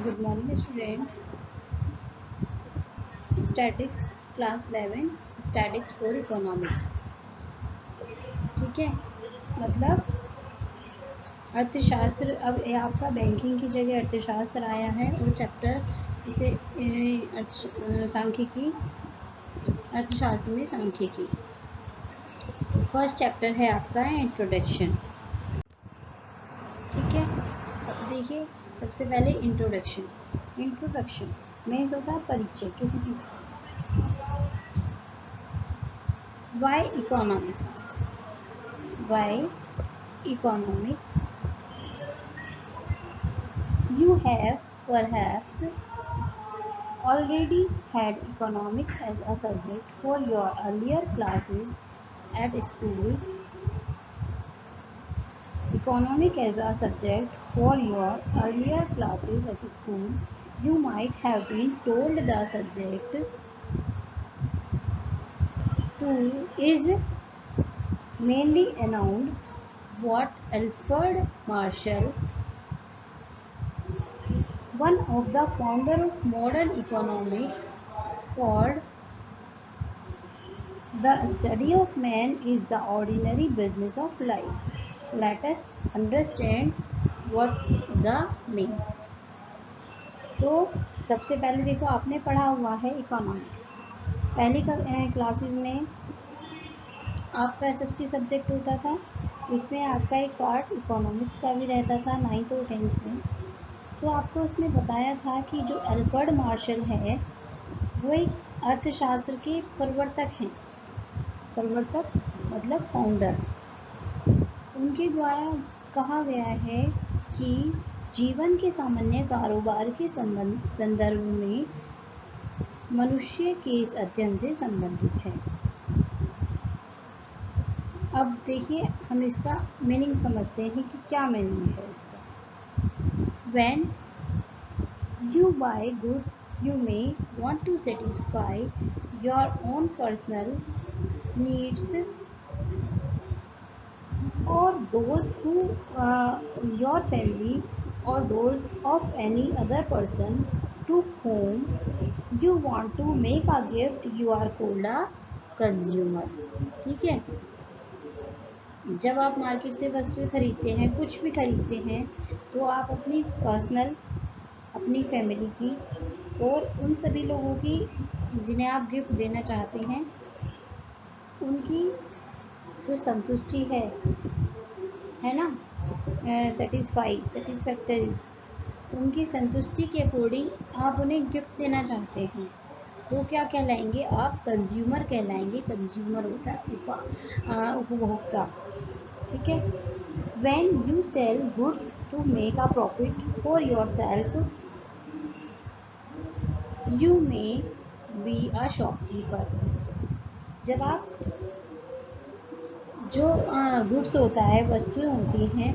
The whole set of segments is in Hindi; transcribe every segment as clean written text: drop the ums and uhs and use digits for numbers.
Good morning student. Statics class 11 statics for economics. ठीक है, मतलब अर्थशास्त्र। अब ये आपका बैंकिंग की जगह अर्थशास्त्र आया है और चैप्टर इसे सांख्यिकी, अर्थशास्त्र में सांख्यिकी फर्स्ट चैप्टर है आपका इंट्रोडक्शन। ठीक है, अब देखिए सबसे पहले इंट्रोडक्शन। इंट्रोडक्शन मीन्स होता है परिचय किसी चीज़ का। Why economics? Why economic? You have perhaps already had economics as a subject for your earlier classes at school. Economic as a subject for your earlier classes at school. You might have been told the subject too is mainly around what Alfred Marshall, one of the founder of modern economics, called the study of man is the ordinary business of life. Let us understand what the mean. तो सबसे पहले देखो आपने पढ़ा हुआ है इकोनॉमिक्स। पहली क्लासेस में आपका एसएसटी सब्जेक्ट होता था, उसमें आपका एक पार्ट इकोनॉमिक्स का भी रहता था 9th और 10th में। तो आपको उसमें बताया था कि जो एल्फ्रेड मार्शल है वो एक अर्थशास्त्र के प्रवर्तक हैं। प्रवर्तक मतलब फाउंडर। उनके द्वारा कहा गया है कि जीवन के सामान्य कारोबार के संदर्भ में मनुष्य के इस अध्ययन से संबंधित है। अब देखिए हम इसका मीनिंग समझते हैं कि क्या मीनिंग है इसका। When you buy goods, you may want to satisfy your own personal needs or those who your family or those of any other person to whom you want to make a gift. You are called a consumer. ठीक है, जब आप मार्केट से वस्तुएं खरीदते हैं, कुछ भी खरीदते हैं, तो आप अपनी पर्सनल, अपनी फैमिली की और उन सभी लोगों की जिन्हें आप गिफ्ट देना चाहते हैं, उनकी जो संतुष्टि है ना, सेटिस्फैक्टरी, उनकी संतुष्टि के अकॉर्डिंग आप उन्हें गिफ्ट देना चाहते हैं, तो क्या कहलाएंगे आप? कंज्यूमर कहलाएंगे। कंज्यूमर होता है उपभोक्ता। ठीक है, when you sell goods to make a profit for yourself, you may be a shopkeeper. जब आप जो गुड्स होता है, वस्तुएं होती हैं,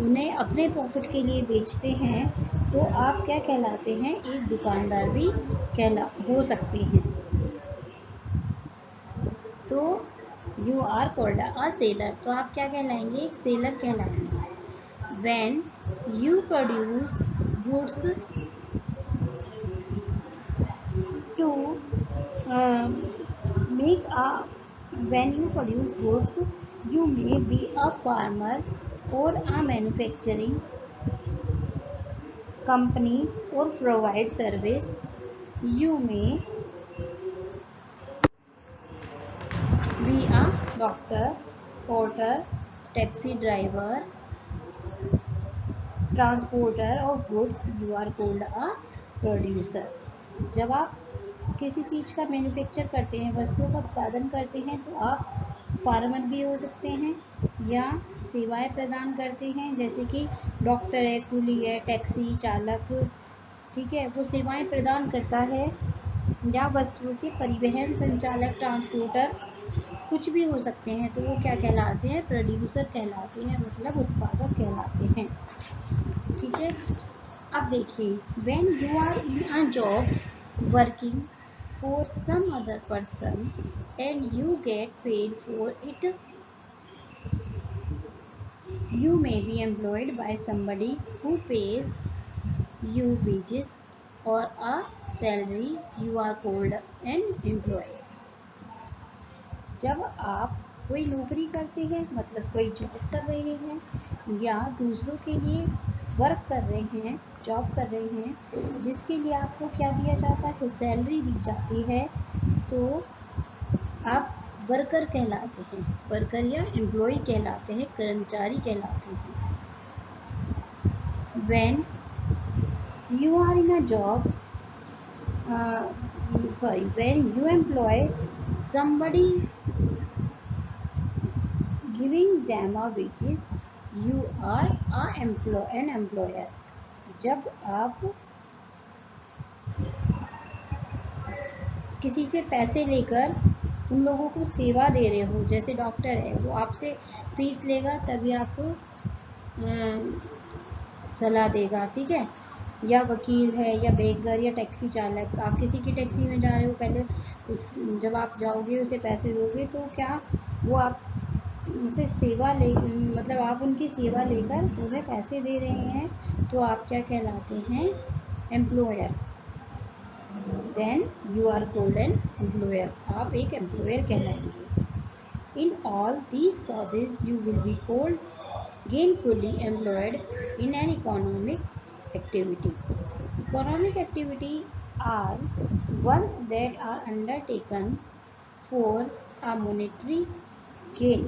उन्हें अपने प्रॉफिट के लिए बेचते हैं, तो आप क्या कहलाते हैं? एक दुकानदार भी हो सकते हैं। तो you are called a seller, तो आप क्या कहलाएंगे? एक सेलर कहलाएंगे। When you produce goods to make a when you produce goods, you may be a farmer or a manufacturing company or provide service. You may be a doctor, porter, taxi driver, transporter of goods. You are called a producer. जब आप किसी चीज़ का मैन्युफैक्चर करते हैं, वस्तुओं का उत्पादन करते हैं, तो आप फार्मर भी हो सकते हैं या सेवाएं प्रदान करते हैं, जैसे कि डॉक्टर है, कूली है, टैक्सी चालक, ठीक है, वो सेवाएं प्रदान करता है, या वस्तुओं के परिवहन संचालक, ट्रांसपोर्टर, कुछ भी हो सकते हैं, तो वो क्या कहलाते हैं? प्रोड्यूसर कहलाते हैं, मतलब उत्पादक कहलाते हैं। ठीक है, अब देखिए, when you are in a job working for some other person and you get paid for it, you may be employed by somebody who pays you wages or a salary, you are called an employee. जब आप कोई नौकरी करते हैं मतलब कोई जॉब कर रहे हैं या दूसरों के लिए वर्क कर रहे हैं, जॉब कर रहे हैं, जिसके लिए आपको क्या दिया जाता है, सैलरी दी जाती है, तो आप वर्कर कहलाते हैं, वर्कर या एम्प्लॉय कहलाते हैं, कर्मचारी कहलाते हैं। When you are in a job, when you employ somebody giving them a wages, you are an employer. जब आप किसी से पैसे लेकर उन लोगों को सेवा दे रहे हो, जैसे डॉक्टर है वो आपसे फीस लेगा तभी आपको सलाह देगा, ठीक है, या वकील है या बेकर या टैक्सी चालक, आप किसी की टैक्सी में जा रहे हो, पहले जब आप जाओगे उसे पैसे दोगे तो क्या वो आप उसे सेवा ले मतलब आप उनकी सेवा लेकर उन्हें पैसे दे रहे हैं, तो आप क्या कहलाते हैं, employer. Then you are called an employer, आप एक एम्प्लॉयर कहलाएंगे। In all these clauses you will be called gainfully employed in an economic activity. Economic activity are ones that are undertaken for a monetary gain.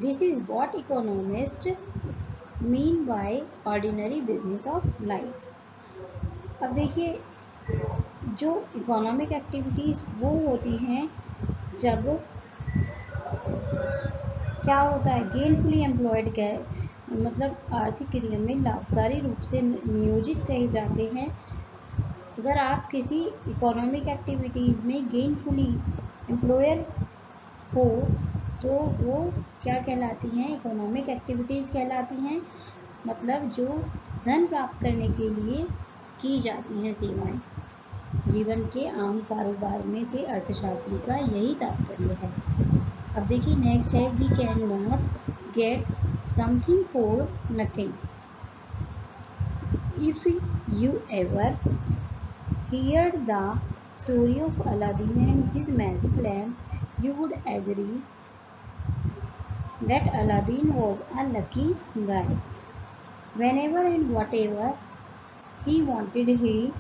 This is what economists mean by ordinary business of life. अब देखिए, जो इकोनॉमिक एक्टिविटीज़ वो होती हैं जब क्या होता है, गेनफुली एम्प्लॉयड मतलब आर्थिक क्रिया में लाभकारी रूप से नियोजित कहे जाते हैं। अगर आप किसी इकोनॉमिक एक्टिविटीज़ में गेनफुली एम्प्लॉयर हो तो वो क्या कहलाती हैं, इकोनॉमिक एक्टिविटीज़ कहलाती हैं, मतलब जो धन प्राप्त करने के लिए की जाती हैं सेवाएं। जीवन के आम कारोबार में से अर्थशास्त्री का यही तात्पर्य है। अब देखिए नेक्स्ट है, we can not get something for nothing. If you ever heard the story of Aladdin and his magic lamp, you would agree that Aladdin was a lucky guy. Whenever and whatever he wanted, he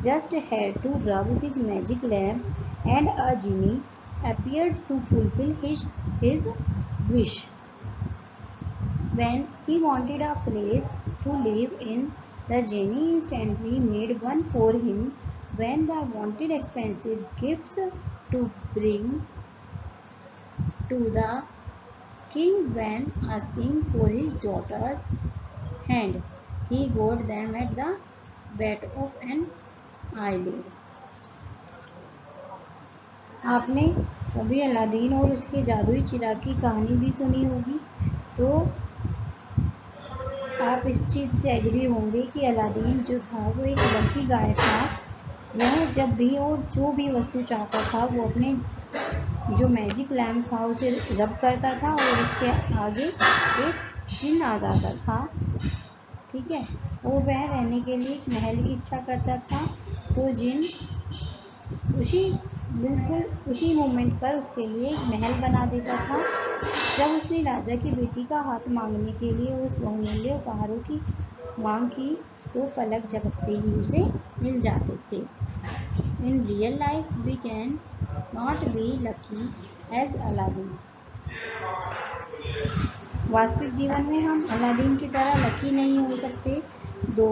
just had to rub his magic lamp and a genie appeared to fulfill his wish. When he wanted a place to live in, the genie instantly made one for him. When they wanted expensive gifts to bring to the king when asking for his daughter's hand, he got them at the bat of an eyelid. आपने कभी अलादीन और उसके जादुई चिराग की कहानी भी सुनी होगी, तो आप इस चीज़ से एग्री होंगे कि अलादीन जो था वो एक लकी गाय था। वह जब भी और जो भी वस्तु चाहता था वो अपने जो मैजिक लैम्प था उसे रब करता था और उसके आगे एक जिन आ जाता था, ठीक है, और वह रहने के लिए एक महल की इच्छा करता था, तो जिन बिल्कुल उसी मोमेंट पर उसके लिए एक महल बना देता था। जब उसने राजा की बेटी का हाथ मांगने के लिए उस बहुमूल्य उपहारों की मांग की तो पलक झपकते ही उसे मिल जाते थे। In real life we can not be lucky as Aladdin. वास्तविक जीवन में हम अलादीन की तरह लकी नहीं हो सकते। दो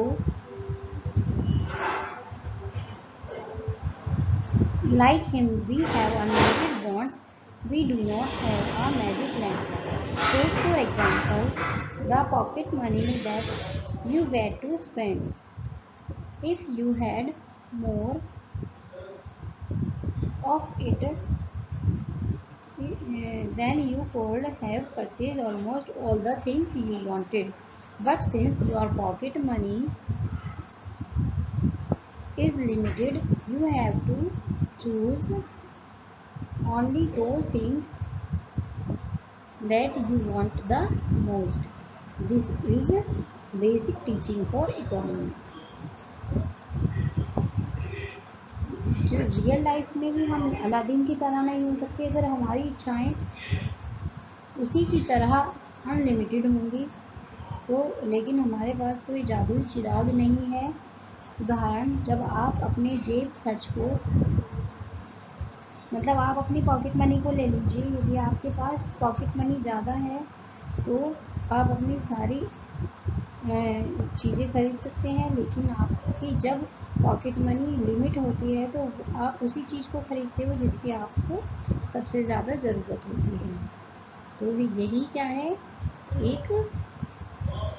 like him we have unlimited bonds, we do not have a magic lamp. Take for example the pocket money that you get to spend. If you had more of it, then you could have purchased almost all the things you wanted. But since your pocket money is limited, you have to choose only those things that you want the most. This is basic teaching for economy. जो रियल लाइफ में भी हम अलादीन की तरह नहीं हो सकते। अगर हमारी इच्छाएं उसी की तरह अनलिमिटेड होंगी तो, लेकिन हमारे पास कोई जादुई चिराग नहीं है। उदाहरण, जब आप अपने जेब खर्च को, मतलब आप अपनी पॉकेट मनी को ले लीजिए। यदि आपके पास पॉकेट मनी ज़्यादा है तो आप अपनी सारी चीज़ें खरीद सकते हैं, लेकिन आपकी जब पॉकेट मनी लिमिट होती है तो आप उसी चीज़ को खरीदते हो जिसकी आपको सबसे ज़्यादा ज़रूरत होती है। तो यही क्या है, एक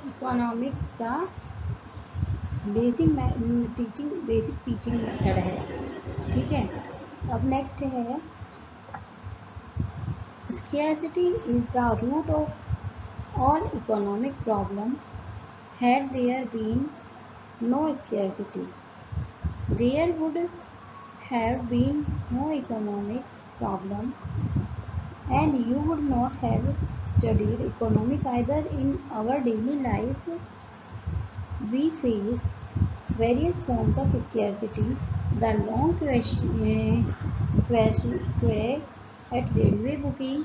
इकोनॉमिक का बेसिक टीचिंग मेथड है। ठीक है, अब नेक्स्ट है, scarcity is the root of all economic problem. Had there been no scarcity, there would have been no economic problem, and you would not have studied economics either. In our daily life, we face various forms of scarcity. The long queue at railway booking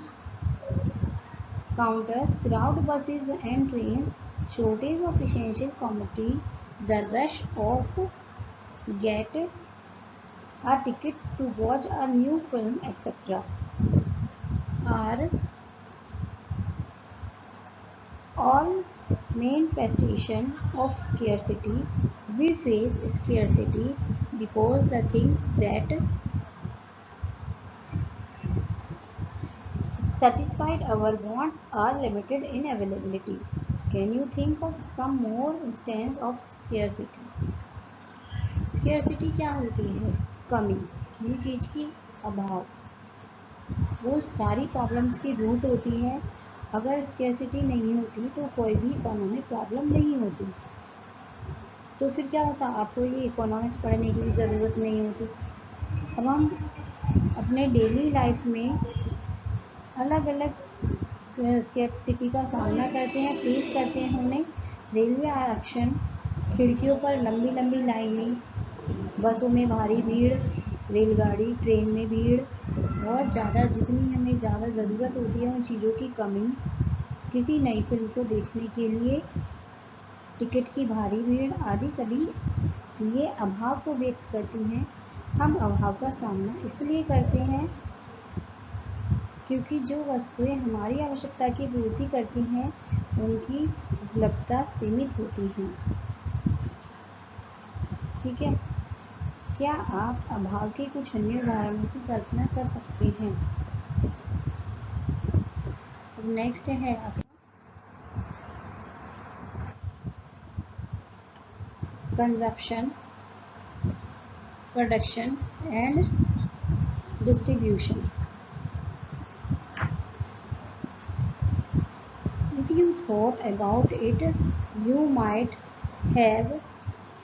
counters, crowded buses and trains, shortage of essential commodity, the rush of get a ticket to watch a new film, etc. are all manifestation of scarcity. We face scarcity because the things that satisfied our want are limited in availability. Can you think of some more instance of scarcity? Scarcity क्या होती है? कमी, किसी चीज़ की अभाव, वो सारी प्रॉब्लम्स की रूट होती है। अगर स्केर्सिटी नहीं होती तो कोई भी इकोनॉमिक प्रॉब्लम नहीं होती। तो फिर क्या होता, आपको ये इकोनॉमिक्स पढ़ने की भी ज़रूरत नहीं होती। अब हम अपने डेली लाइफ में अलग अलग स्केर्सिटी का सामना करते हैं, फेस करते हैं। उन्हें रेलवे आरक्षण, खिड़कियों पर लंबी लंबी लाइनें, बसों में भारी भीड़, रेलगाड़ी ट्रेन में भीड़, और जितनी हमें ज़्यादा ज़रूरत होती है उन चीज़ों की कमी, किसी नई फिल्म को देखने के लिए टिकट की भारी भीड़ आदि सभी ये अभाव को व्यक्त करती हैं। हम अभाव का सामना इसलिए करते हैं क्योंकि जो वस्तुएं हमारी आवश्यकता की पूर्ति करती हैं उनकी उपलब्धता सीमित होती हैं। ठीक है, क्या आप अभाव के कुछ अन्य उदाहरणों की कल्पना कर सकते हैं? नेक्स्ट है consumption, production and distribution. If you thought about it, you might have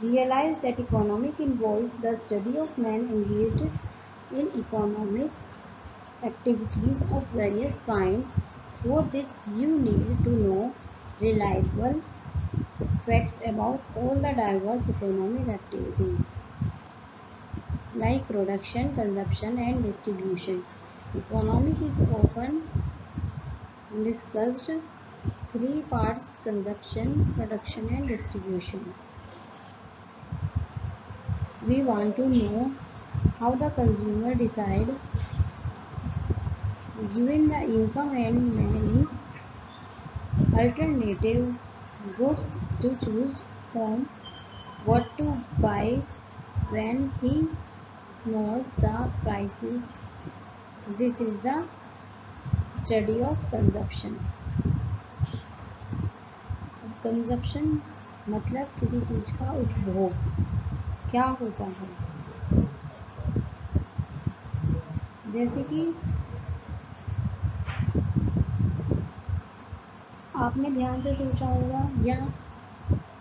realized that economic involves the study of men engaged in economic activities of various kinds. For this, you need to know reliable facts about all the diverse economic activities like production, consumption, and distribution. Economic is often discussed three parts: consumption, production, and distribution. We want to know how the consumer decide, given the income and many alternative goods to choose from, what to buy when he knows the prices. This is the study of consumption. Consumption मतलब किसी चीज़ का उपभोग क्या होता है, जैसे कि आपने ध्यान से सोचा होगा या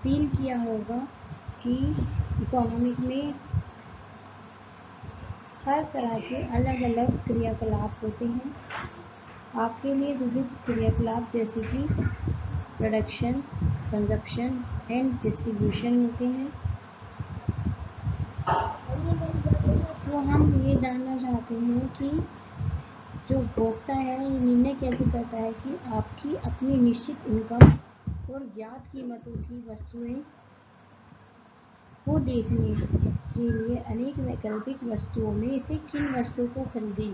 फील किया होगा कि इकोनॉमिक में हर तरह के अलग अलग क्रियाकलाप होते हैं। आपके लिए विविध क्रियाकलाप जैसे कि प्रोडक्शन, कंजप्शन एंड डिस्ट्रीब्यूशन होते हैं। तो हम ये जानना चाहते हैं कि जो उपभोक्ता है ये निर्णय कैसे करता है कि आपकी अपनी निश्चित इनकम और ज्ञात कीमतों की वस्तुएं को देखने के लिए अनेक वैकल्पिक वस्तुओं में से किन वस्तुओं को खरीदें,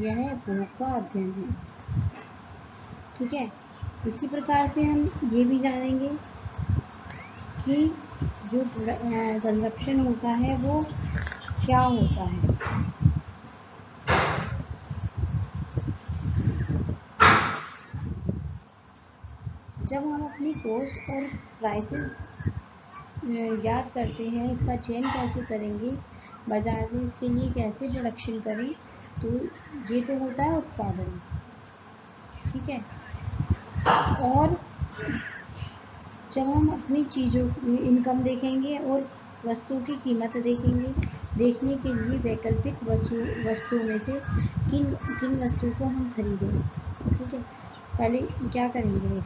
यह उपभोग का अध्ययन है। ठीक है, इसी प्रकार से हम ये भी जानेंगे कि जो कंजप्शन होता है वो क्या होता है। जब हम अपनी कॉस्ट और प्राइसेस ज्ञात करते हैं, इसका चयन कैसे करेंगे, बाजार में उसके लिए कैसे प्रोडक्शन करें, तो ये तो होता है उत्पादन। ठीक है, और जब हम अपनी चीज़ों इनकम देखेंगे और वस्तुओं की कीमत देखेंगे, देखने के लिए वैकल्पिक वस्तुओं में से किन किन वस्तुओं को हम खरीदें। ठीक है, पहले क्या करेंगे,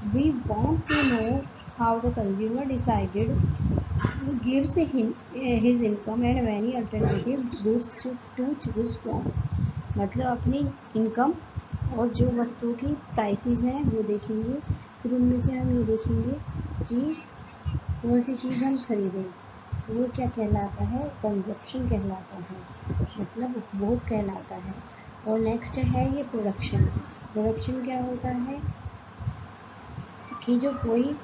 we want to know how the consumer decided gives his income and many alternative goods to choose from। मतलब अपनी इनकम और जो वस्तुओं की प्राइसेस हैं वो देखेंगे, फिर उनमें से हम ये देखेंगे कि कौन सी चीज़ हम खरीदें। वो क्या कहलाता है, कंजप्शन कहलाता है, मतलब उपभोग कहलाता है। और नेक्स्ट है ये प्रोडक्शन। प्रोडक्शन क्या होता है कि जो कोई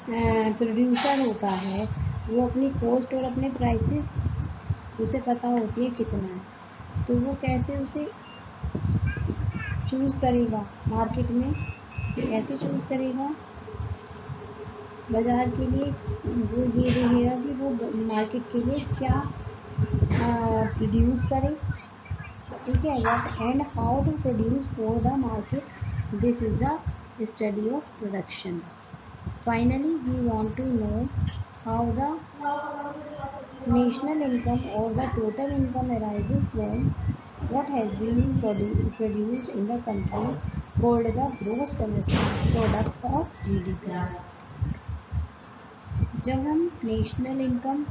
प्रोड्यूसर होता है वो अपनी कॉस्ट और अपने प्राइसेस उसे पता होती है कितना है, तो वो कैसे उसे चूज़ करेगा मार्केट में, कैसे चूज़ करेगा बाज़ार के लिए, वो ये देखेगा कि वो मार्केट के लिए क्या प्रोड्यूस करे। ठीक है, what and how to produce for the market, this is the study of production. Finally, we want to know how the national income or the total income arising from what has been produced in the country called the gross domestic product of GDP। जब हम नेशनल इनकम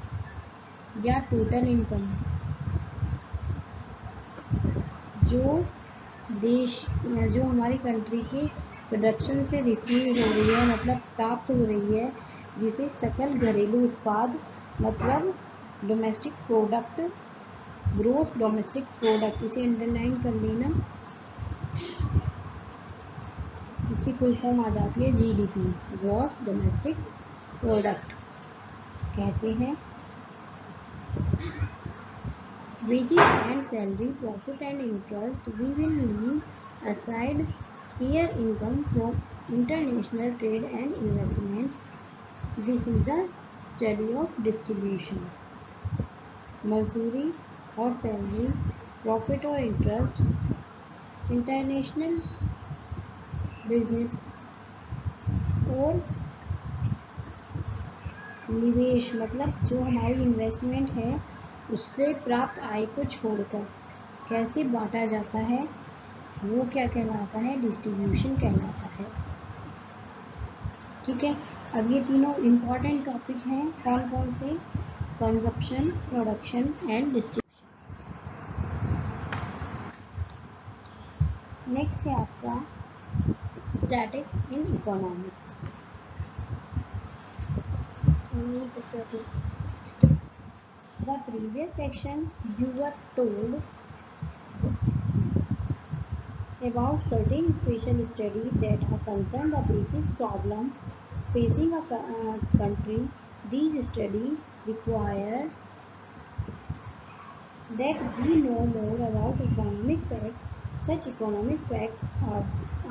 या टोटल इनकम जो हमारी कंट्री के प्रोडक्शन से रिसीव हो रही है, मतलब प्राप्त हो रही है, जिसे सकल घरेलू उत्पाद मतलब domestic product, gross domestic product, इसे अंडरलाइन कर लेना, इसकी फुल फॉर्म आ जाती है जीडीपी, ग्रोस डोमेस्टिक प्रोडक्ट कहते हैं। Wages and salary, profit and interest, we will leave aside here income from international trade and investment. This is the study of distribution। मजदूरी और सैलरी, प्रॉफिट और इंटरेस्ट, इंटरनेशनल बिजनेस और निवेश, मतलब जो हमारी इन्वेस्टमेंट है उससे प्राप्त आय को छोड़कर कैसे बांटा जाता है, वो क्या कहलाता है, डिस्ट्रीब्यूशन कहलाता है। ठीक है, अब ये तीनों इम्पॉर्टेंट टॉपिक हैं, कौन कौन से, consumption, production and distribution. Next है आपका statics in economics. The previous section you were told about certain special studies that are concerned the basis problem facing a country. These studies require that we know more about economic facts. Such economic facts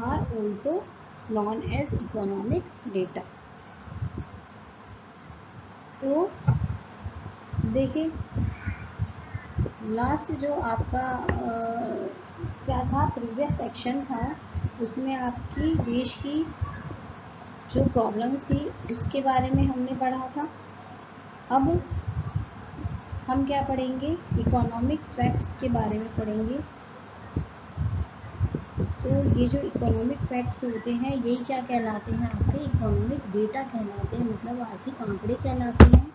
are also known as economic data। तो देखिए लास्ट जो आपका क्या था, प्रीवियस सेक्शन था, उसमें आपकी देश की जो प्रॉब्लम्स थी उसके बारे में हमने पढ़ा था। अब हम क्या पढ़ेंगे, इकोनॉमिक फैक्ट्स के बारे में पढ़ेंगे। तो ये जो इकोनॉमिक फैक्ट्स होते हैं यही क्या कहलाते हैं, आपके इकोनॉमिक डेटा कहलाते हैं, मतलब आर्थिक आंकड़े कहलाते हैं।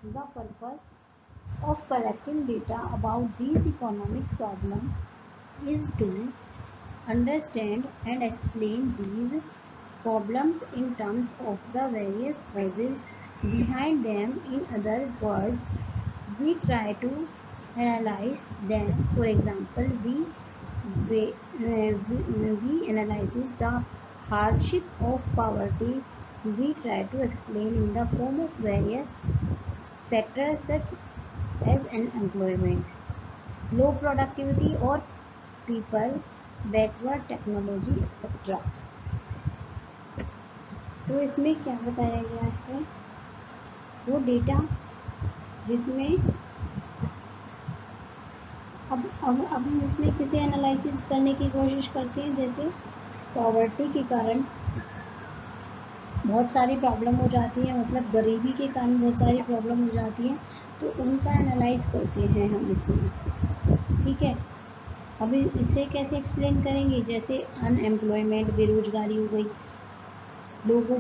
The purpose of collecting data about these economics problem is to understand and explain these problems in terms of the various causes behind them. In other words, we try to analyze them. For example, we analyze the hardship of poverty. We try to explain in the form of various factors such as unemployment, low productivity or people, backward technology, etc. तो इसमें क्या बताया गया है, वो डेटा जिसमें अब हम इसमें किसे एनालिसिस करने की कोशिश करते हैं, जैसे पॉवर्टी के कारण बहुत सारी प्रॉब्लम हो जाती है, मतलब गरीबी के कारण बहुत सारी प्रॉब्लम हो जाती है, तो उनका एनालाइज करते हैं हम इसमें। ठीक है, अभी इसे कैसे एक्सप्लेन करेंगे, जैसे अनएम्प्लॉयमेंट, बेरोजगारी हो गई, लोगों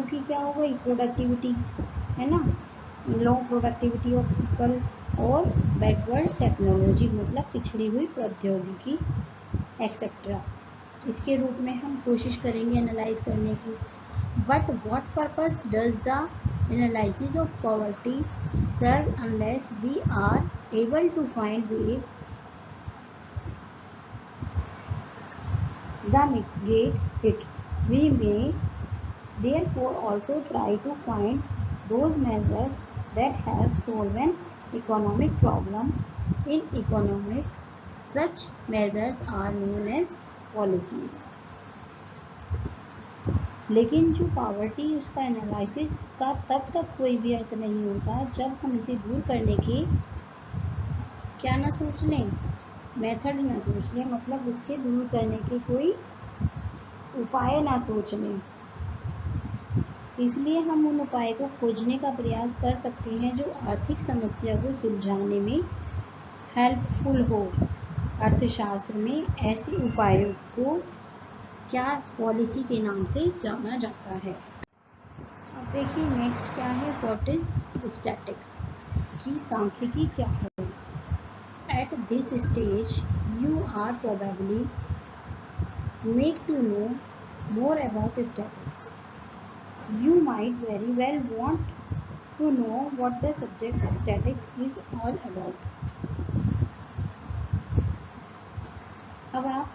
की क्या हो गई, प्रोडक्टिविटी, है ना, लो प्रोडक्टिविटी ऑफ पीपल, और बैकवर्ड टेक्नोलॉजी मतलब पिछड़ी हुई प्रौद्योगिकी एक्सेट्रा। इसके रूप में हम कोशिश करेंगे एनालाइज करने की। But what purpose does the analysis of poverty serve unless we are able to find ways that mitigate it? We may therefore also try to find those measures that help solve an economic problem. In economics, such measures are known as policies. लेकिन जो पॉवर्टी, उसका एनालिसिस का तब तक कोई भी अर्थ नहीं होता जब हम इसे दूर करने की क्या ना सोच लें, मेथड ना सोच लें, मतलब उसके दूर करने के कोई उपाय ना सोच लें। इसलिए हम उन उपाय को खोजने का प्रयास कर सकते हैं जो आर्थिक समस्या को सुलझाने में हेल्पफुल हो। अर्थशास्त्र में ऐसे उपायों को क्या पॉलिसी के नाम से जाना जाता है। अब देखिए नेक्स्ट क्या है, व्हाट इज स्टैटिक्स, की सांख्यिकी क्या है। At this stage, you are probably make to know more about statistics. You might very well want to know what the subject statistics is all about. अब आप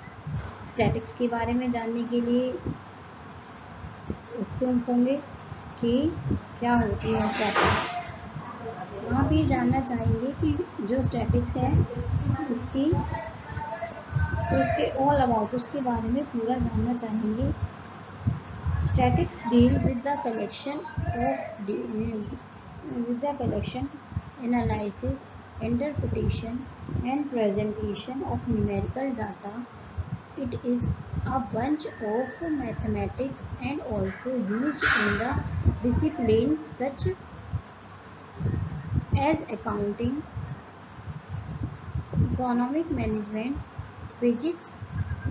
स्टैटिक्स के बारे में जानने के लिए उत्सुक होंगे कि क्या होती है स्टैटिक्स। आप ये जानना चाहेंगे कि जो स्टैटिक्स है इसकी, तो उसके ऑल अबाउट, उसके बारे में पूरा जानना चाहेंगे। Statics deal with the collection, analysis, interpretation, and presentation of numerical data. It is a branch of mathematics and also used in the disciplines such as accounting, economic management, physics,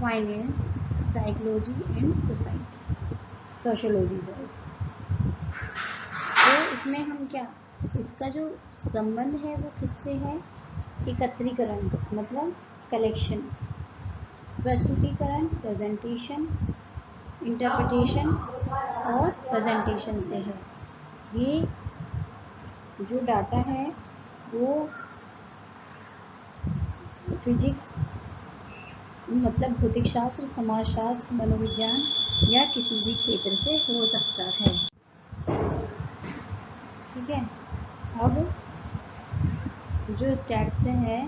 finance, psychology, and sociology. तो इसमें हम क्या, इसका जो संबंध है वो किससे है, एकत्रीकरण मतलब कलेक्शन, प्रस्तुतिकरण प्रेजेंटेशन, इंटरप्रिटेशन और प्रेजेंटेशन से है। ये जो डाटा है वो फिजिक्स मतलब भौतिक शास्त्र, समाजशास्त्र, मनोविज्ञान या किसी भी क्षेत्र से हो सकता है। ठीक है, अब जो स्टैट्स है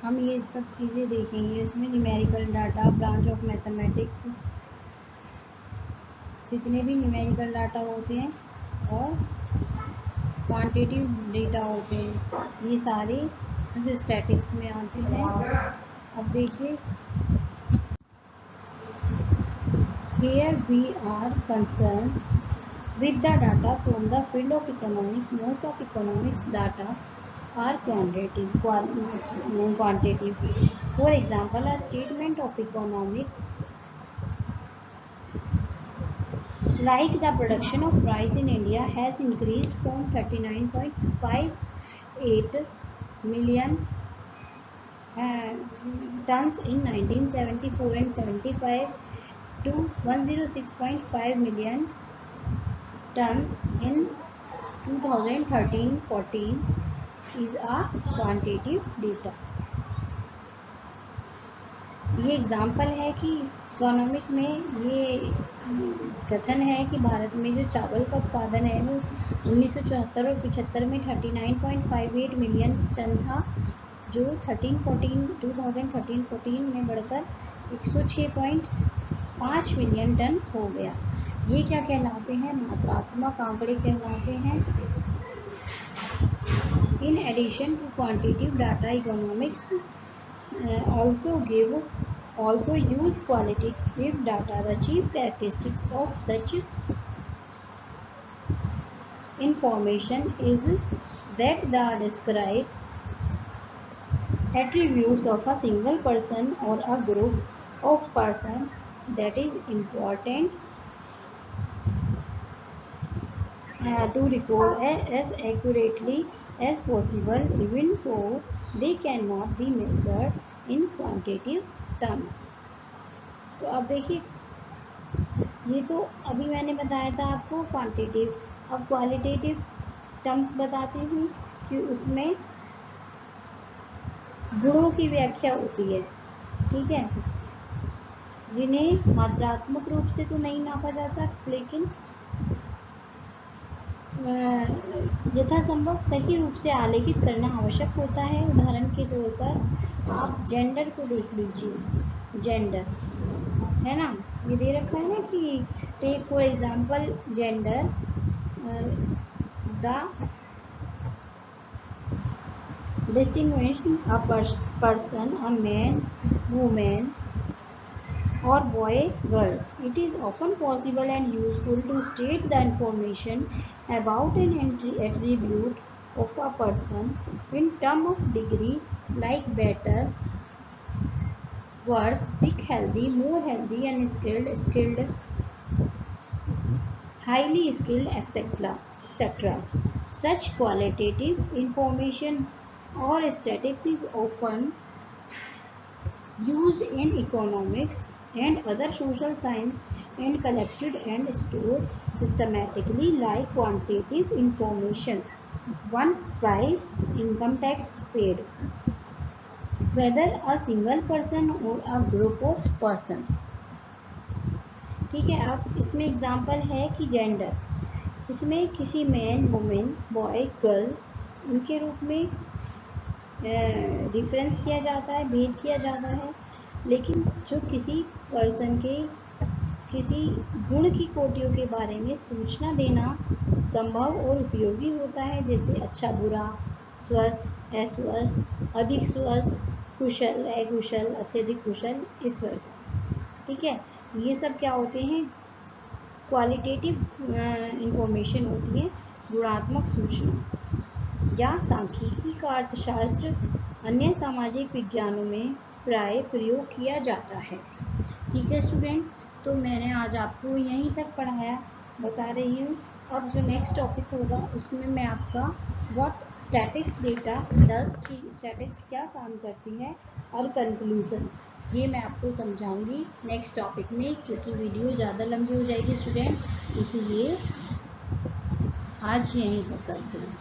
हम ये सब चीज़ें देखेंगे। इसमें numerical data, branch of mathematics, जितने भी न्यूमेरिकल डाटा होते हैं और क्वांटिटेटिव डेटा होते हैं, ये सारे उस स्टैटिक्स में आते हैं। अब देखिए, here we are concerned with the data from the field of economics. Most of economics data are quantitative. For example, a statement of economic like the production of rice in India has increased from 39.58 million tons in 1974 and 75 to 106.5 million tons in 2013-14 is a quantitative data. ये एग्जाम्पल है कि इकोनॉमिक में ये कथन है कि भारत में जो चावल का उत्पादन है वो 1974 और 75 में 39.58 मिलियन टन था, जो 2013-14 में बढ़कर 106.5 मिलियन टन हो गया। ये क्या कहलाते हैं? मात्रात्मक आंकड़े कहलाते हैं। In addition to quantitative data, economics also use qualitative data. The chief characteristics of such information is that the described attributes of a single person or a group of person that is important to record as accurately as possible, even though they cannot be measured in quantitative terms. तो अब देखिए, ये तो अभी मैंने बताया था आपको क्वांटिटेटिव। अब क्वालिटेटिव टर्म्स बताती हूँ कि उसमें गुणों की व्याख्या होती है, ठीक है, जिन्हें मात्रात्मक रूप से तो नहीं नापा जाता, लेकिन यथासंभव सही रूप से आलेखित करना आवश्यक होता है। उदाहरण के तौर पर आप जेंडर को देख लीजिए। जेंडर है ना, ये दे रखा है ना कि take for example gender, the distinguishing a person, a man, woman or boy, girl. It is often possible and useful to state the information about an attribute of a person in terms of degree, like better, worse, sick, healthy, more healthy, unskilled, skilled, highly skilled, etc. Such qualitative information or statistics is often used in economics and other social science and collected and stored systematically like quantitative information. One, price, income tax paid, whether a single person or a group of person. ठीक है, अब इसमें एग्जाम्पल है कि जेंडर, इसमें किसी मैन, वुमेन, बॉय, गर्ल, उनके रूप में डिफरेंस किया जाता है, भेद किया जाता है, लेकिन जो किसी पर्सन के किसी गुण की कोटियों के बारे में सूचना देना संभव और उपयोगी होता है, जैसे अच्छा बुरा, स्वस्थ, अस्वस्थ, अधिक स्वस्थ, कुशल, अकुशल, अत्यधिक कुशल, इस वर्ग। ठीक है, ये सब क्या होते हैं? क्वालिटेटिव इंफॉर्मेशन होती है, गुणात्मक सूचना। या सांख्यिकी का अर्थशास्त्र अन्य सामाजिक विज्ञानों में प्राय प्रयोग किया जाता है। ठीक है स्टूडेंट, तो मैंने आज आपको यहीं तक पढ़ाया, बता रही हूँ। अब जो नेक्स्ट टॉपिक होगा उसमें मैं आपका व्हाट स्टैटिक्स डेटा डज, की स्टैटिक्स क्या काम करती है, और कंक्लूजन, ये मैं आपको समझाऊंगी नेक्स्ट टॉपिक में, क्योंकि वीडियो ज़्यादा लंबी हो जाएगी स्टूडेंट, इसीलिए आज यहीं तक करते हैं।